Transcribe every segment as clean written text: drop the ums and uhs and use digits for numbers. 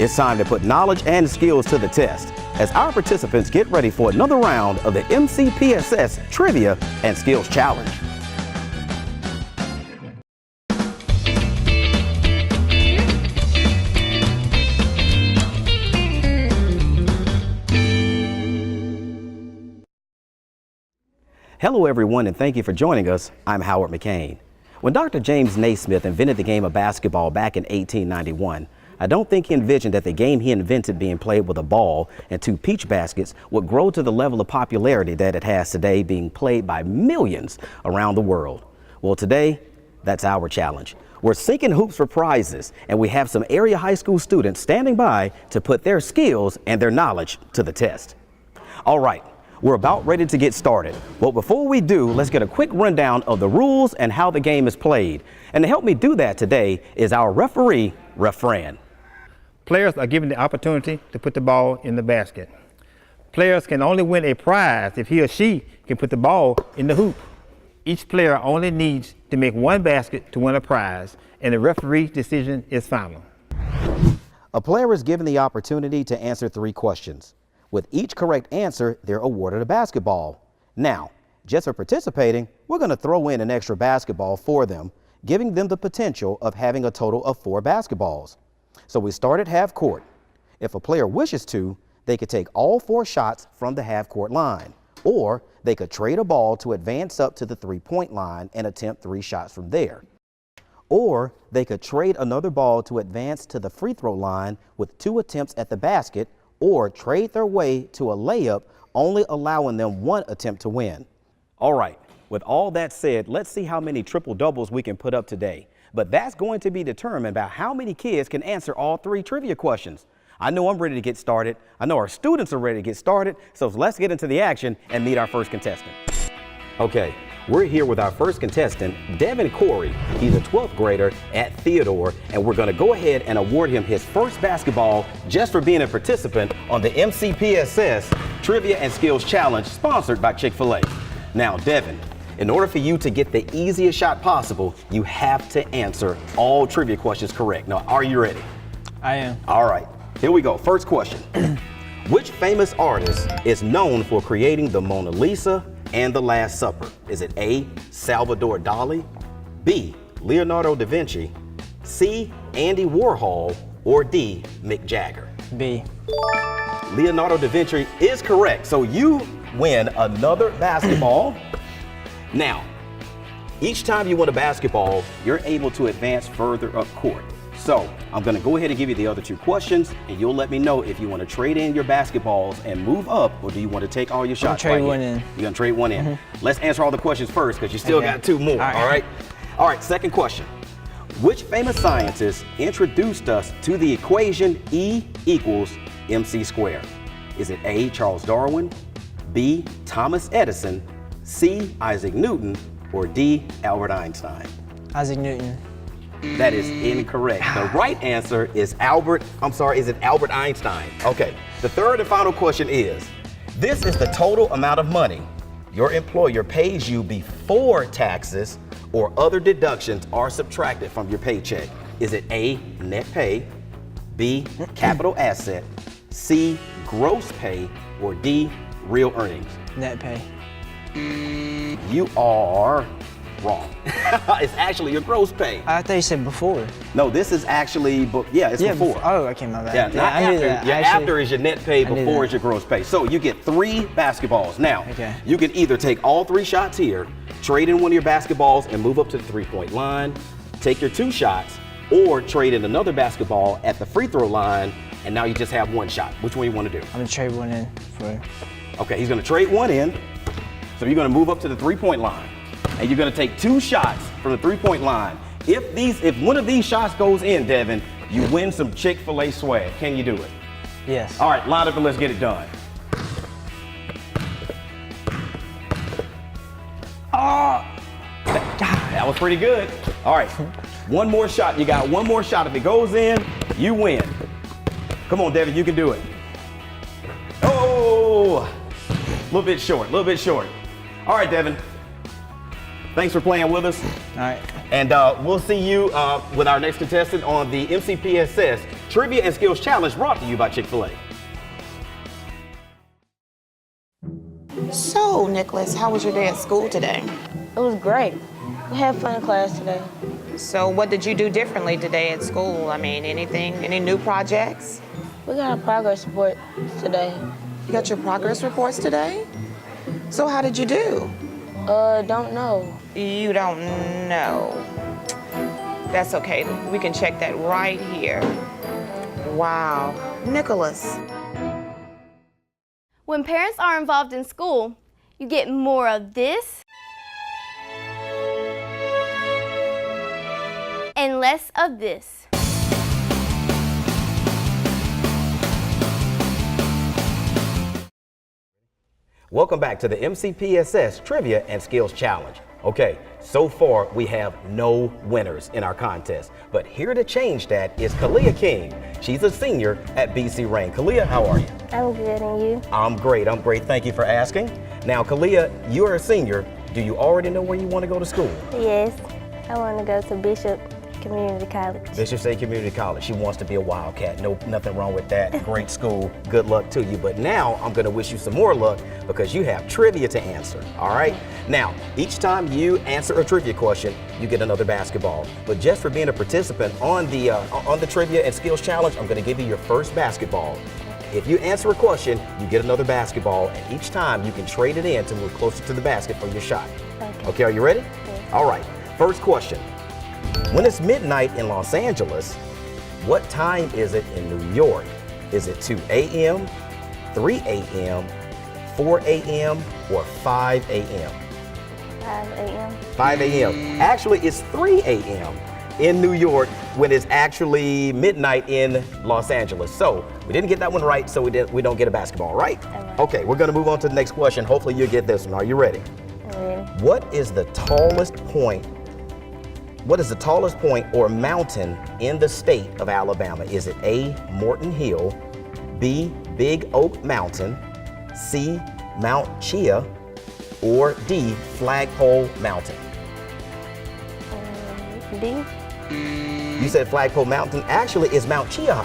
It's time to put knowledge and skills to the test as our participants get ready for another round of the MCPSS Trivia and Skills Challenge. Hello everyone, and thank you for joining us. I'm Howard McCain. When Dr. James Naismith invented the game of basketball back in 1891, I don't think he envisioned that the game he invented, being played with a ball and 2 peach baskets, would grow to the level of popularity that it has today, being played by millions around the world. Well, today, that's our challenge. We're sinking hoops for prizes, and we have some area high school students standing by to put their skills and their knowledge to the test. All right, we're about ready to get started. But before we do, let's get a quick rundown of the rules and how the game is played. And to help me do that today is our referee, Ref Fran. Players are given the opportunity to put the ball in the basket. Players can only win a prize if he or she can put the ball in the hoop. Each player only needs to make 1 basket to win a prize, and the referee's decision is final. A player is given the opportunity to answer 3 questions. With each correct answer, they're awarded a basketball. Now, just for participating, we're going to throw in an extra basketball for them, giving them the potential of having a total of 4 basketballs. So we start at half court. If a player wishes to, they could take all 4 shots from the half court line, or they could trade a ball to advance up to the 3-point line and attempt 3 shots from there. Or they could trade another ball to advance to the free throw line with 2 attempts at the basket, or trade their way to a layup, only allowing them 1 attempt to win. All right, with all that said, let's see how many triple doubles we can put up today. But that's going to be determined by how many kids can answer all 3 trivia questions. I know I'm ready to get started. I know our students are ready to get started. So let's get into the action and meet our first contestant. Okay, we're here with our first contestant, Devin Corey. He's a 12th grader at Theodore, and we're going to go ahead and award him his first basketball just for being a participant on the MCPSS Trivia and Skills Challenge sponsored by Chick-fil-A. Now, Devin, in order for you to get the easiest shot possible, you have to answer all trivia questions correct. Now, are you ready? I am. All right, here we go. First question. Which famous artist is known for creating the Mona Lisa and the Last Supper? Is it A, Salvador Dali, B, Leonardo da Vinci, C, Andy Warhol, or D, Mick Jagger? B. Leonardo da Vinci is correct. So you win another basketball. Now, each time you win a basketball, you're able to advance further up court. So I'm going to go ahead and give you the other 2 questions, and you'll let me know if you want to trade in your basketballs and move up, or do you want to take all your shots? Trade one in. You're going to trade 1 in. Mm-hmm. Let's answer all the questions first, because you still got 2 more. All right. All right. Second question. Which famous scientist introduced us to the equation E equals MC squared? Is it A, Charles Darwin, B, Thomas Edison, C, Isaac Newton, or D, Albert Einstein? Isaac Newton. That is incorrect. The right answer is Albert Einstein. Okay, the third and final question is, this is the total amount of money your employer pays you before taxes or other deductions are subtracted from your paycheck. Is it A, net pay, B, capital asset, C, gross pay, or D, real earnings? Net pay. You are wrong. It's actually your gross pay. I thought you said before. No, this is actually, before. Oh, okay, my bad. Yeah, not I knew after. that. Your after is your net pay, I knew before that. is your gross pay. So you get 3 basketballs. Now, Okay. you can either take all 3 shots here, trade in one of your basketballs and move up to the 3-point line, take your 2 shots, or trade in another basketball at the free throw line, and now you just have 1 shot. Which one you want to do? I'm going to trade 1 in for. Okay, he's going to trade 1 in. So you're going to move up to the 3-point line, and you're going to take 2 shots from the 3-point line. If one of these shots goes in, Devin, you win some Chick-fil-A swag. Can you do it? Yes. All right, line up and let's get it done. Oh, that was pretty good. All right, 1 more shot. You got 1 more shot. If it goes in, you win. Come on, Devin, you can do it. Oh, a little bit short. All right, Devin. Thanks for playing with us. All right. And we'll see you with our next contestant on the MCPSS Trivia and Skills Challenge brought to you by Chick-fil-A. So, Nicholas, how was your day at school today? It was great. We had fun in class today. So, what did you do differently today at school? I mean, anything, any new projects? We got a progress report today. You got your progress reports today? So, how did you do? Don't know. You don't know. That's okay. We can check that right here. Wow. Nicholas. When parents are involved in school, you get more of this and less of this. Welcome back to the MCPSS Trivia and Skills Challenge. Okay, so far we have no winners in our contest, but here to change that is Kalia King. She's a senior at BC Rain. Kalia, how are you? I'm good, and you? I'm great. Thank you for asking. Now, Kalia, you're a senior. Do you already know where you want to go to school? Yes, I want to go to Bishop Community College. Bishop State Community College. She wants to be a Wildcat. No, nothing wrong with that. Great school. Good luck to you. But now I'm going to wish you some more luck because you have trivia to answer. All right? Now, each time you answer a trivia question, you get another basketball. But just for being a participant on the Trivia and Skills Challenge, I'm going to give you your first basketball. If you answer a question, you get another basketball, and each time you can trade it in to move closer to the basket for your shot. Okay, are you ready? Yes. All right. First question. When it's midnight in Los Angeles, what time is it in New York? Is it 2 a.m., 3 a.m., 4 a.m., or 5 a.m.? 5 a.m. 5 a.m. Actually, it's 3 a.m. in New York when it's actually midnight in Los Angeles. So we didn't get that one right, so we don't get a basketball, right? Right. Okay, we're gonna move on to the next question. Hopefully you'll get this one. Are you ready? I'm ready. What is the tallest point or mountain in the state of Alabama? Is it A, Morton Hill, B, Big Oak Mountain, C, Mount Chia, or D, Flagpole Mountain? D? You said Flagpole Mountain. Actually, it's Mount Chia.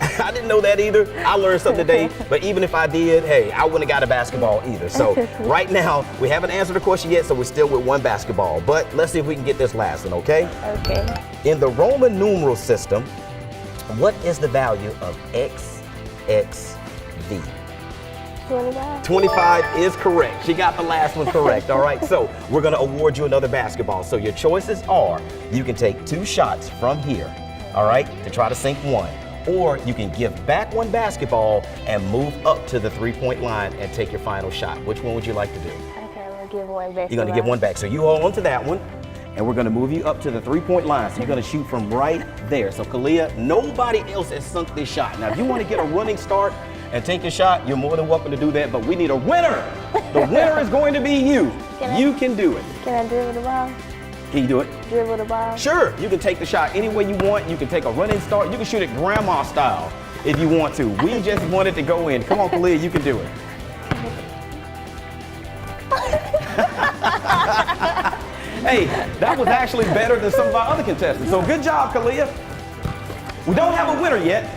I didn't know that either. I learned something today, but even if I did, hey, I wouldn't have got a basketball either. So right now, we haven't answered the question yet, so we're still with one basketball. But let's see if we can get this last one, okay? Okay. In the Roman numeral system, what is the value of XXV? 25. 25 is correct. She got the last one correct, all right? So we're gonna award you another basketball. So your choices are, you can take 2 shots from here, all right, to try to sink one. Or you can give back one basketball and move up to the 3-point line and take your final shot. Which one would you like to do? Okay, I'm gonna give one back. You're gonna give one back. So you hold on to that one, and we're gonna move you up to the 3-point line. So you're gonna shoot from right there. So Kalia, nobody else has sunk this shot. Now, if you wanna get a running start and take a shot, you're more than welcome to do that, but we need a winner. The winner is going to be you. You can do it. Can I dribble the ball? Can you do it? Dribble the ball? Sure, you can take the shot any way you want. You can take a running start. You can shoot it grandma style if you want to. We just want it to go in. Come on, Kalia, you can do it. Hey, that was actually better than some of our other contestants. So good job, Kalia. We don't have a winner yet.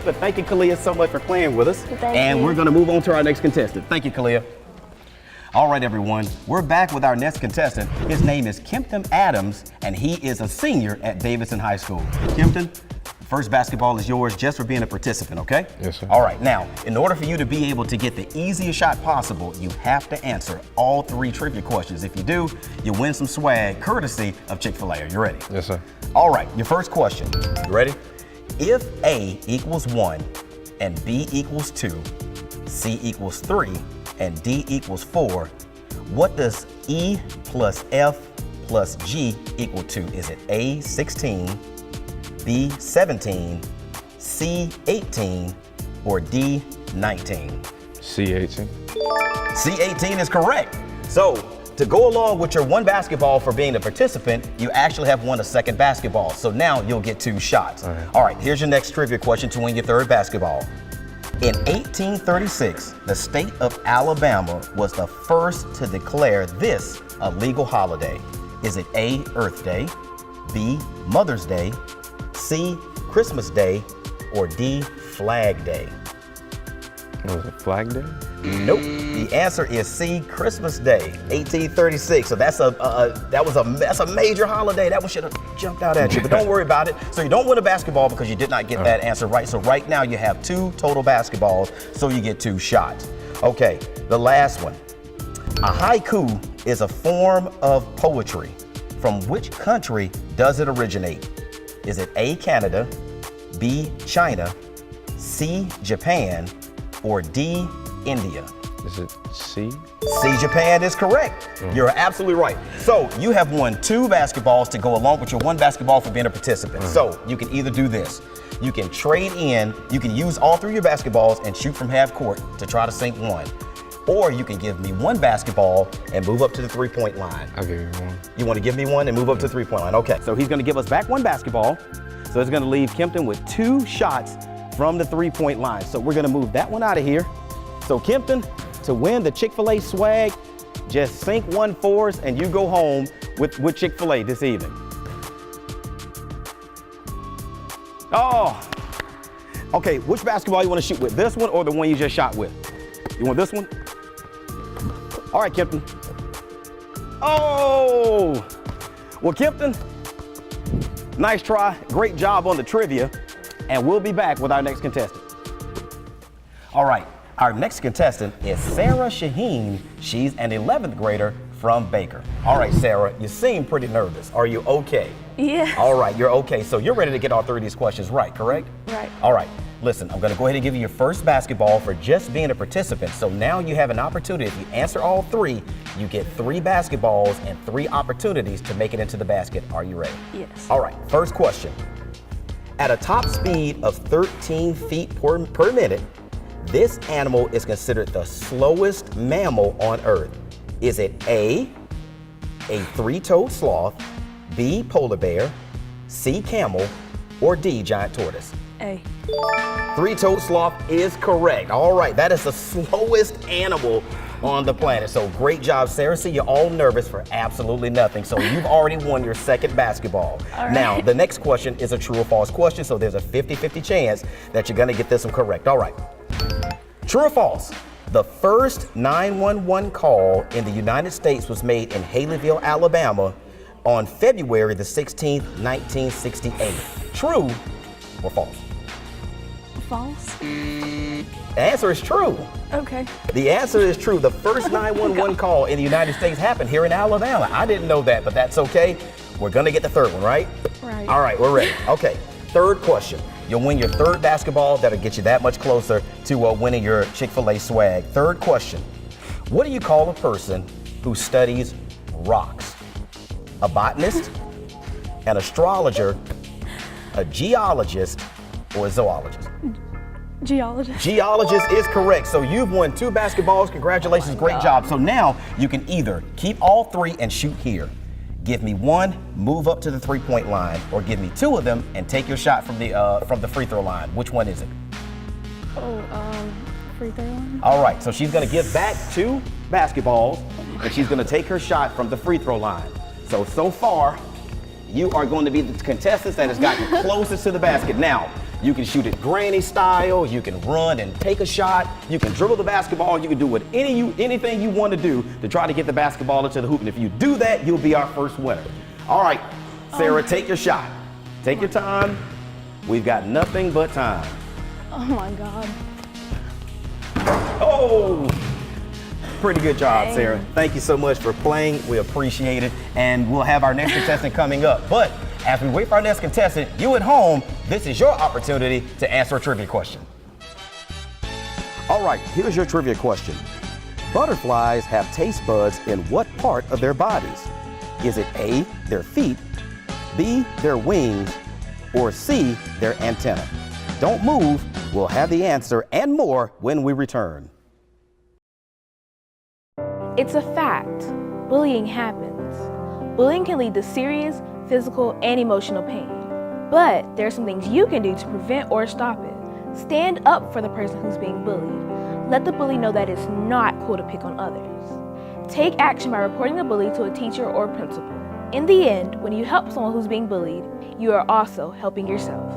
But thank you, Kalia, so much for playing with us. Thank you. We're gonna move on to our next contestant. Thank you, Kalia. All right, everyone, we're back with our next contestant. His name is Kempton Adams, and he is a senior at Davidson High School. Kempton, the first basketball is yours just for being a participant, okay? Yes, sir. All right, now, in order for you to be able to get the easiest shot possible, you have to answer all 3 trivia questions. If you do, you win some swag courtesy of Chick-fil-A. Are you ready? Yes, sir. All right, your first question. You ready? If A equals 1 and B equals 2, C equals 3, and D equals 4, what does E plus F plus G equal to? Is it A, 16, B, 17, C, 18, or D, 19? C18. C18 is correct. So to go along with your one basketball for being a participant, you actually have won a second basketball. So now you'll get 2 shots. All right, here's your next trivia question to win your third basketball. In 1836, the state of Alabama was the first to declare this a legal holiday. Is it A, Earth Day, B, Mother's Day, C, Christmas Day, or D, Flag Day? Was it Flag Day? Nope. The answer is C, Christmas Day, 1836. So that's a major holiday. That one should have jumped out at you, but don't worry about it. So you don't win a basketball because you did not get that answer right. So right now you have 2 total basketballs, so you get 2 shots. Okay, the last one. A haiku is a form of poetry. From which country does it originate? Is it A, Canada, B, China, C, Japan, or D, India? Is it C? C, Japan is correct. You're absolutely right. So you have won 2 basketballs to go along with your 1 basketball for being a participant. So you can either do this. You can trade in, you can use all 3 of your basketballs and shoot from half court to try to sink 1. Or you can give me 1 basketball and move up to the 3-point line. I'll give you 1. You want to give me 1 and move up to the 3-point line? Okay. So he's going to give us back 1 basketball. So it's going to leave Kempton with 2 shots from the 3-point line. So we're going to move that one out of here. So Kempton, to win the Chick-fil-A swag, just sink 1 for us and you go home with Chick-fil-A this evening. Oh, okay. Which basketball you want to shoot with? This one or the one you just shot with? You want this one? All right, Kempton. Oh, well, Kempton, nice try. Great job on the trivia. And we'll be back with our next contestant. All right, our next contestant is Sarah Shaheen. She's an 11th grader from Baker. All right, Sarah, you seem pretty nervous. Are you okay? Yeah. All right, you're okay. So you're ready to get all 3 of these questions right, correct? Right. All right, listen, I'm gonna go ahead and give you your first basketball for just being a participant. So now you have an opportunity. If you answer all 3, you get 3 basketballs and 3 opportunities to make it into the basket. Are you ready? Yes. All right, first question. At a top speed of 13 feet per minute, this animal is considered the slowest mammal on Earth. Is it A, 3-toed sloth, B, polar bear, C, camel, or D, giant tortoise? A. 3-toed sloth is correct. All right, that is the slowest animal on the planet. So great job, Sarah. See, you're all nervous for absolutely nothing. So you've already won your second basketball. All right. Now, the next question is a true or false question. So there's a 50-50 chance that you're gonna get this one correct. All right. True or false? The first 911 call in the United States was made in Haleyville, Alabama on February the 16th, 1968. True or false? False. The answer is true. Okay. The answer is true. The first 911 call in the United States happened here in Alabama. I didn't know that, but that's okay. We're gonna get the third one, right? Right. All right, we're ready. Okay, third question. You'll win your 3rd basketball. That'll get you that much closer to winning your Chick-fil-A swag. Third question. What do you call a person who studies rocks? A botanist, an astrologer, a geologist, or a zoologist? Geologist. Geologist is correct. So you've won 2 basketballs. Congratulations, great job. So now you can either keep all 3 and shoot here. Give me 1, move up to the 3-point line, or give me 2 of them and take your shot from the free throw line. Which one is it? Free throw line. All right, so she's gonna give back 2 basketballs and she's gonna take her shot from the free throw line. So far, you are going to be the contestants that has gotten closest to the basket. Now, you can shoot it granny style, you can run and take a shot, you can dribble the basketball, you can do anything you want to do to try to get the basketball into the hoop. And if you do that, you'll be our first winner. All right, Sarah, take your shot. Take your time. We've got nothing but time. Oh my God. Oh! Pretty good job, Dang. Sarah. Thank you so much for playing. We appreciate it. And we'll have our next contestant coming up. But as we wait for our next contestant, you at home, this is your opportunity to answer a trivia question. All right, here's your trivia question. Butterflies have taste buds in what part of their bodies? Is it A, their feet, B, their wings, or C, their antenna? Don't move. We'll have the answer and more when we return. It's a fact. Bullying happens. Bullying can lead to serious physical and emotional pain. But there are some things you can do to prevent or stop it. Stand up for the person who's being bullied. Let the bully know that it's not cool to pick on others. Take action by reporting the bully to a teacher or principal. In the end, when you help someone who's being bullied, you are also helping yourself.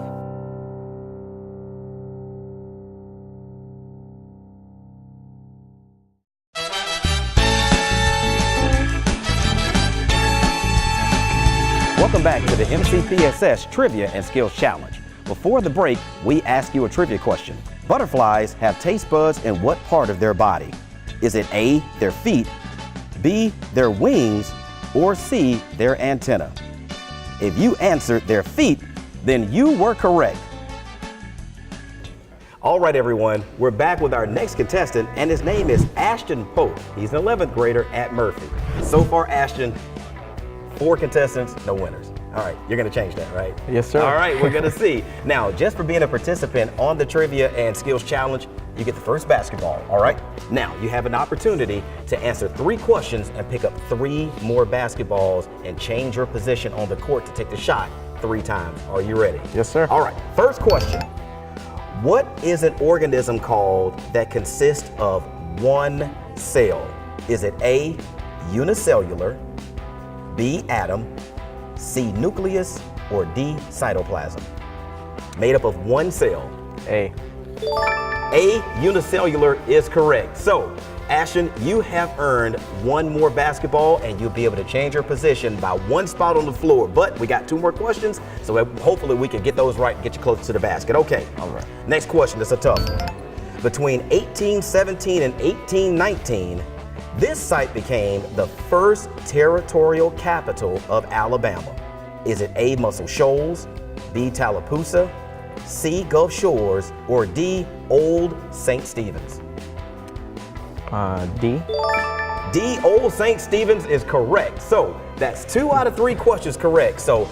Welcome back to the MCPSS Trivia and Skills Challenge. Before the break, we ask you a trivia question. Butterflies have taste buds in what part of their body? Is it A, their feet, B, their wings, or C, their antenna? If you answered their feet, then you were correct. All right, everyone, we're back with our next contestant, and his name is Ashton Pope. He's an 11th grader at Murphy. So far, Ashton, 4 contestants, no winners. All right, you're gonna change that, right? Yes, sir. All right, we're gonna see. Now, just for being a participant on the Trivia and Skills Challenge, you get the first basketball, all right? Now, you have an opportunity to answer 3 questions and pick up 3 more basketballs and change your position on the court to take the shot 3 times. Are you ready? Yes, sir. All right, first question. What is an organism called that consists of one cell? Is it A, unicellular, B, atom, C, nucleus, or D, cytoplasm? Made up of one cell. A. A, unicellular is correct. So, Ashton, you have earned 1 more basketball and you'll be able to change your position by 1 spot on the floor. But we got 2 more questions, so hopefully we can get those right and get you closer to the basket. Okay. All right. Next question, it's a tough one. Between 1817 and 1819, this site became the first territorial capital of Alabama. Is it A, Muscle Shoals, B, Tallapoosa, C, Gulf Shores, or D, Old St. Stephen's? D. D, Old St. Stephen's is correct. So that's 2 out of 3 questions correct. So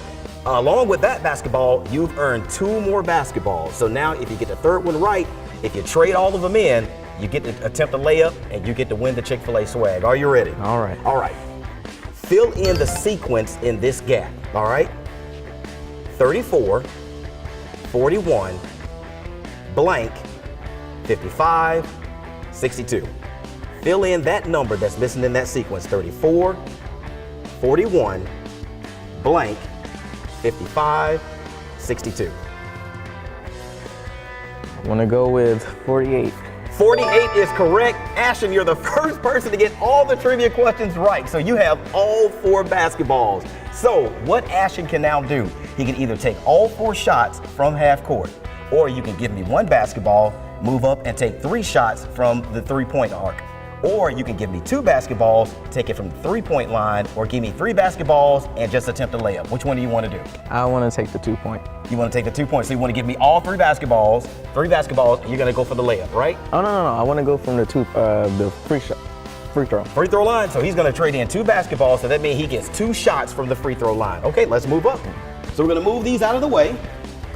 along with that basketball, you've earned 2 more basketballs. So now if you get the 3rd one right, if you trade all of them in, you get to attempt a layup and you get to win the Chick-fil-A swag. Are you ready? All right. All right. Fill in the sequence in this gap, all right? 34, 41, blank, 55, 62. Fill in that number that's missing in that sequence, 34, 41, blank, 55, 62. I want to go with 48. 48 is correct. Ashton, you're the first person to get all the trivia questions right. So you have all 4 basketballs. So what Ashton can now do, he can either take all 4 shots from half court, or you can give me 1 basketball, move up and take 3 shots from the 3-point arc. Or you can give me 2 basketballs, take it from the 3-point line, or give me 3 basketballs and just attempt a layup. Which one do you want to do? I want to take the 2-point. You want to take the 2 points. So you want to give me all 3 basketballs, and you're going to go for the layup, right? Oh, no. I want to go from the free throw. Free throw line. So he's going to trade in 2 basketballs. So that means he gets 2 shots from the free throw line. Okay, let's move up. So we're going to move these out of the way.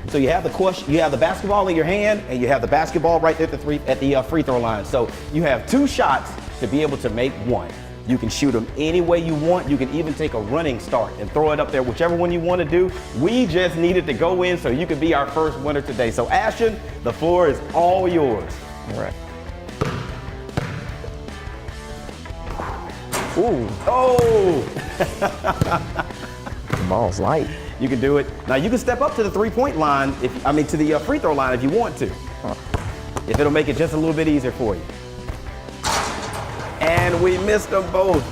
So you have the basketball in your hand, and you have the basketball right there at the free throw line. So you have 2 shots to be able to make 1. You can shoot them any way you want. You can even take a running start and throw it up there, whichever one you want to do. We just needed to go in so you could be our first winner today. So Ashton, the floor is all yours. All right. Ooh. Oh! The ball's light. You can do it. Now you can step up to the 3-point line, to the free throw line if you want to. If it'll make it just a little bit easier for you. And we missed them both.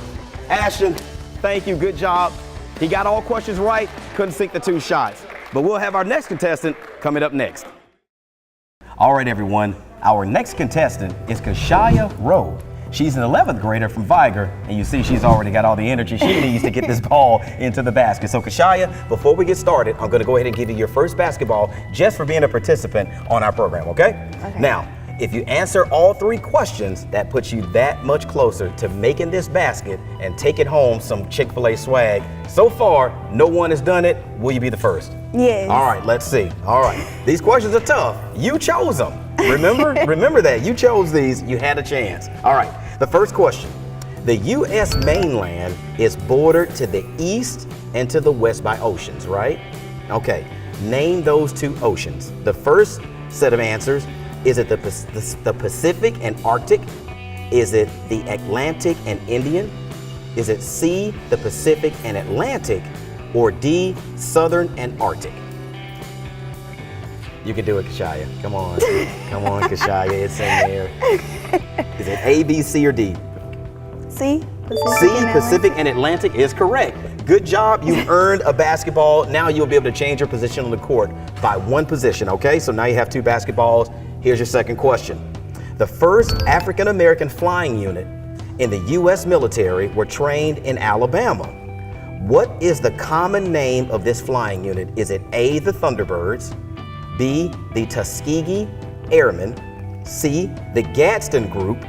Ashton, thank you, good job. He got all questions right, couldn't sink the 2 shots. But we'll have our next contestant coming up next. All right, everyone, our next contestant is Kalia Road. She's an 11th grader from Viger, and you see she's already got all the energy she needs to get this ball into the basket. So Kalia, before we get started, I'm gonna go ahead and give you your first basketball just for being a participant on our program, okay? Okay. Now, if you answer all 3 questions, that puts you that much closer to making this basket and taking home some Chick-fil-A swag. So far, no one has done it. Will you be the first? Yes. All right, let's see. All right, these questions are tough. You chose them. Remember? Remember that. You chose these. You had a chance. All right, the first question. The U.S. mainland is bordered to the east and to the west by oceans, right? Okay, name those 2 oceans. The first set of answers, is it the Pacific and Arctic? Is it the Atlantic and Indian? Is it C, the Pacific and Atlantic, or D, Southern and Arctic? You can do it, Kashaya. Come on. Come on, Kashaya. It's in there. Is it A, B, C, or D? C, Pacific C, and Pacific and Atlantic is correct. Good job. You've earned a basketball. Now you'll be able to change your position on the court by one position, okay? So now you have 2 basketballs. Here's your second question. The first African-American flying unit in the U.S. military were trained in Alabama. What is the common name of this flying unit? Is it A, the Thunderbirds, B, the Tuskegee Airmen, C, the Gadsden Group,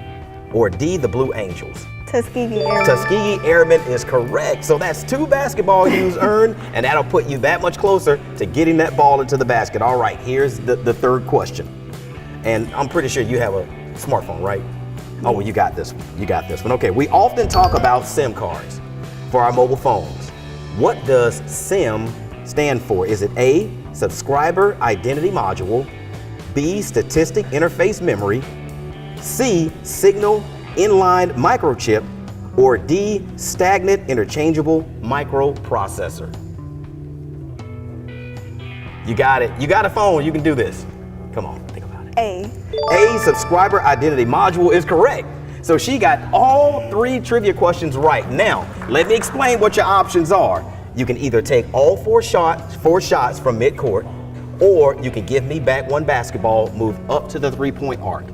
or D, the Blue Angels? Tuskegee Airmen. Tuskegee Airmen is correct. So that's 2 basketball you've earned, and that'll put you that much closer to getting that ball into the basket. All right, here's the third question. And I'm pretty sure you have a smartphone, right? Oh, well, you got this one. You got this one. Okay, we often talk about SIM cards for our mobile phones. What does SIM stand for? Is it A, Subscriber Identity Module, B, Statistic Interface Memory, C, Signal Inline Microchip, or D, Stagnant Interchangeable Microprocessor? You got it. You got a phone. You can do this. Come on, think about it. A. A, Subscriber Identity Module is correct. So she got all 3 trivia questions right. Now, let me explain what your options are. You can either take all 4 shots from midcourt, or you can give me back 1 basketball, move up to the 3-point arc,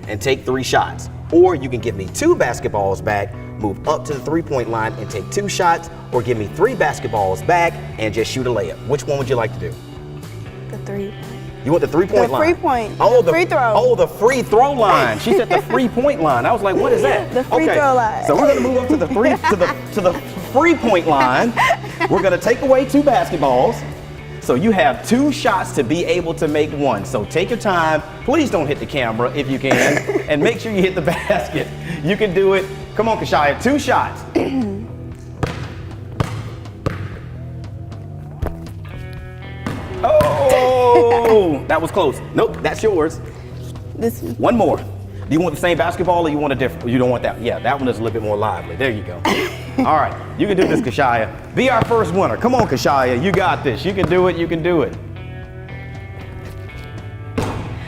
and take 3 shots. Or you can give me 2 basketballs back, move up to the 3-point line and take 2 shots, or give me 3 basketballs back and just shoot a layup. Which one would you like to do? The 3. You want the 3-point line? The 3-point. Oh, the free throw. Oh, the free throw line. She said the 3-point line. I was like, what is that? The free throw line. So we're gonna move up to the 3-point line. We're gonna take away 2 basketballs. So you have 2 shots to be able to make 1. So take your time. Please don't hit the camera if you can, and make sure you hit the basket. You can do it. Come on, Kashaya, 2 shots. Oh, that was close. Nope, that's yours. This one. 1 more. Do you want the same basketball, or you want a different? You don't want that? Yeah, that one is a little bit more lively. There you go. All right, you can do this, Kashaya. Be our first winner. Come on, Kashaya, you got this. You can do it. You can do it.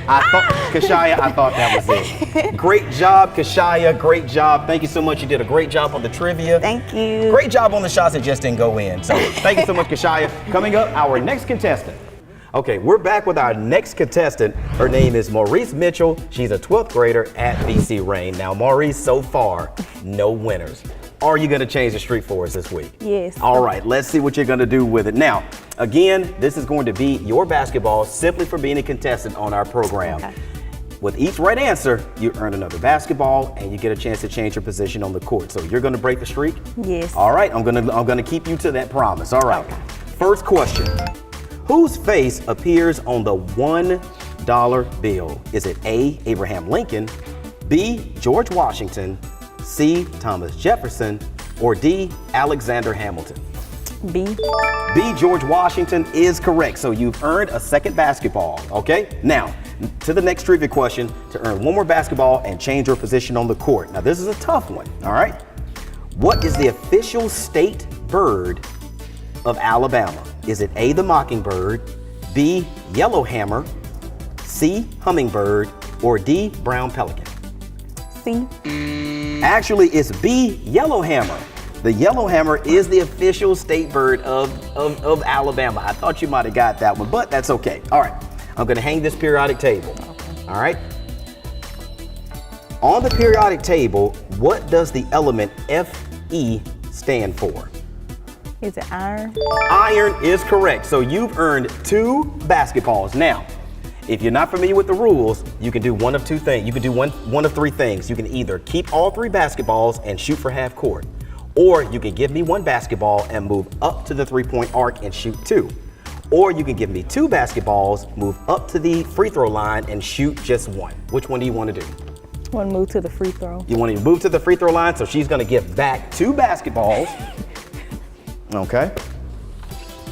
Kashaya, I thought that was it. Great job, Kashaya. Great job. Thank you so much. You did a great job on the trivia. Thank you. Great job on the shots that just didn't go in. So thank you so much, Kashaya. Coming up, our next contestant. Okay, we're back with our next contestant. Her name is Maurice Mitchell. She's a 12th grader at BC Rain. Now, Maurice, so far, no winners. Are you going to change the streak for us this week? Yes. All right, let's see what you're going to do with it. Now, again, this is going to be your basketball simply for being a contestant on our program. Okay. With each right answer, you earn another basketball and you get a chance to change your position on the court. So you're going to break the streak? Yes. All right, I'm going to keep you to that promise. All right. Okay. First question. Whose face appears on the $1 bill? Is it A, Abraham Lincoln, B, George Washington, C, Thomas Jefferson, or D, Alexander Hamilton? B. B, George Washington is correct. So you've earned a second basketball, okay? Now, to the next trivia question to earn 1 more basketball and change your position on the court. Now, this is a tough one, all right? What is the official state bird of Alabama? Is it A, the mockingbird, B, yellowhammer, C, hummingbird, or D, brown pelican? C. Actually, it's B, yellowhammer. The yellowhammer is the official state bird of Alabama. I thought you might have got that one, but that's okay. All right, I'm gonna hang this periodic table. All right? On the periodic table, what does the element Fe stand for? Is it iron? Iron is correct. So you've earned 2 basketballs. Now, if you're not familiar with the rules, you can do one of 2 things. You can do one of 3 things. You can either keep all 3 basketballs and shoot for half court, or you can give me 1 basketball and move up to the 3-point arc and shoot 2. Or you can give me 2 basketballs, move up to the free throw line and shoot just 1. Which one do you want to do? Want to move to the free throw. You want to move to the free throw line, so she's going to give back 2 basketballs. Okay.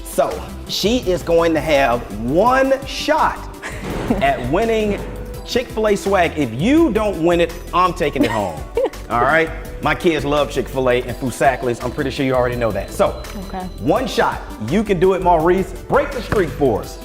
So she is going to have 1 shot at winning Chick-fil-A swag. If you don't win it, I'm taking it home. All right. My kids love Chick-fil-A and Foosackles. I'm pretty sure you already know that. So, one shot. You can do it, Maurice. Break the streak for us.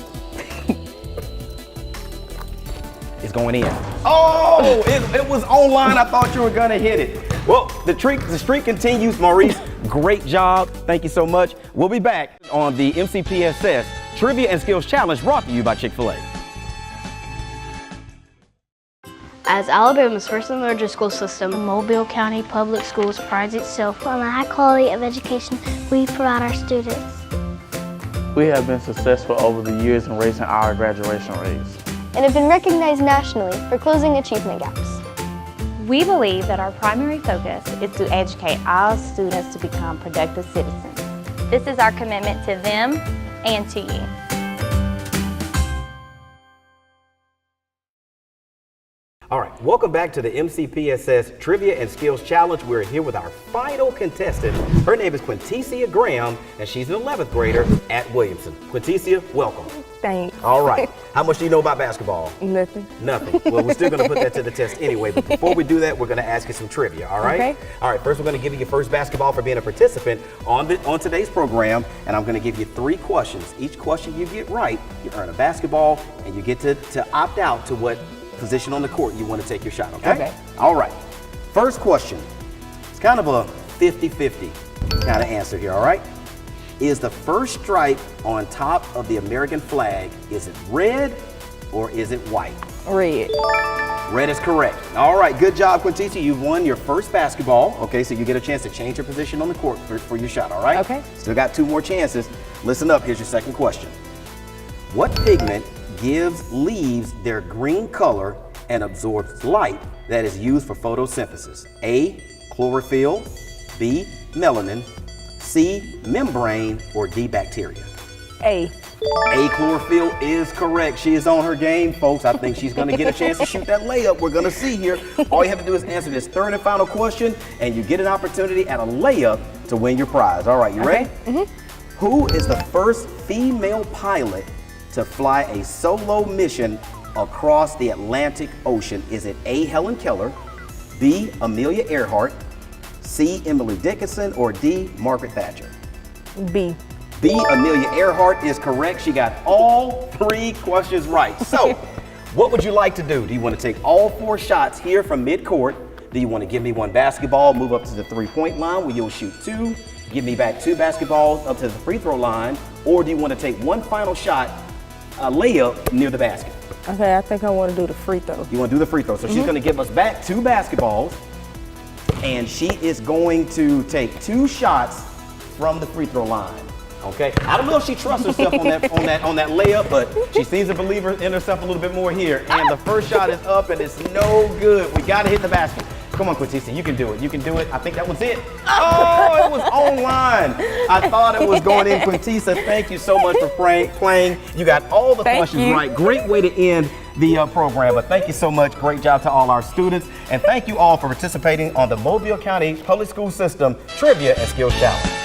It's going in. Oh, it was online. I thought you were gonna hit it. Well, the streak continues, Maurice. Great job. Thank you so much. We'll be back on the MCPSS Trivia and Skills Challenge brought to you by Chick-fil-A. As Alabama's first and largest school system, Mobile County Public Schools prides itself On the high quality of education we provide our students. We have been successful over the years in raising our graduation rates. And have been recognized nationally for closing achievement gaps. We believe that our primary focus is to educate all students to become productive citizens. This is our commitment to them and to you. All right, welcome back to the MCPSS Trivia and Skills Challenge. We're here with our final contestant. Her name is Quintesia Graham, and she's an 11th grader at Williamson. Quintesia, welcome. Thanks. All right, how much do you know about basketball? Nothing. Nothing. Well, we're still gonna put that to the test anyway, but before we do that, we're gonna ask you some trivia, all right? Okay. All right, first we're gonna give you your first basketball for being a participant on today's program, and I'm gonna give you 3 questions. Each question you get right, you earn a basketball, and you get to opt out to what position on the court you want to take your shot, okay? Okay. All right. First question. It's kind of a 50-50 kind of answer here, all right? Is the first stripe on top of the American flag, is it red or is it white? Red. Red is correct. All right, good job, Quintesia. You've won your first basketball. Okay, so you get a chance to change your position on the court for your shot, all right? Okay. Still got 2 more chances. Listen up, here's your second question. What pigment gives leaves their green color and absorbs light that is used for photosynthesis? A, chlorophyll, B, melanin, C, membrane, or D, bacteria? A. A, chlorophyll is correct. She is on her game, folks. I think she's gonna get a chance to shoot that layup. We're gonna see here. All you have to do is answer this third and final question, and you get an opportunity at a layup to win your prize. All right, you ready? Who is the first female pilot to fly a solo mission across the Atlantic Ocean? Is it A, Helen Keller, B, Amelia Earhart, C, Emily Dickinson, or D, Margaret Thatcher? B. B, Amelia Earhart is correct. She got all 3 questions right. So, what would you like to do? Do you want to take all 4 shots here from midcourt? Do you want to give me 1 basketball, move up to the 3-point line where you'll shoot 2, give me back 2 basketballs up to the free throw line, or do you want to take 1 final shot, a layup near the basket? Okay, I think I want to do the free throw. You want to do the free throw. So she's going to give us back 2 basketballs, and she is going to take 2 shots from the free throw line. Okay, I don't know if she trusts herself on that layup, but she seems to believe in herself a little bit more here. And the first shot is up, and it's no good. We got to hit the basket. Come on, Quintesia, you can do it. You can do it. I think that was it. Oh, it was online. I thought it was going in. Quintesia, thank you so much for playing. You got all the questions right. Great way to end the program, but thank you so much. Great job to all our students, and thank you all for participating on the Mobile County Public School System Trivia and Skills Challenge.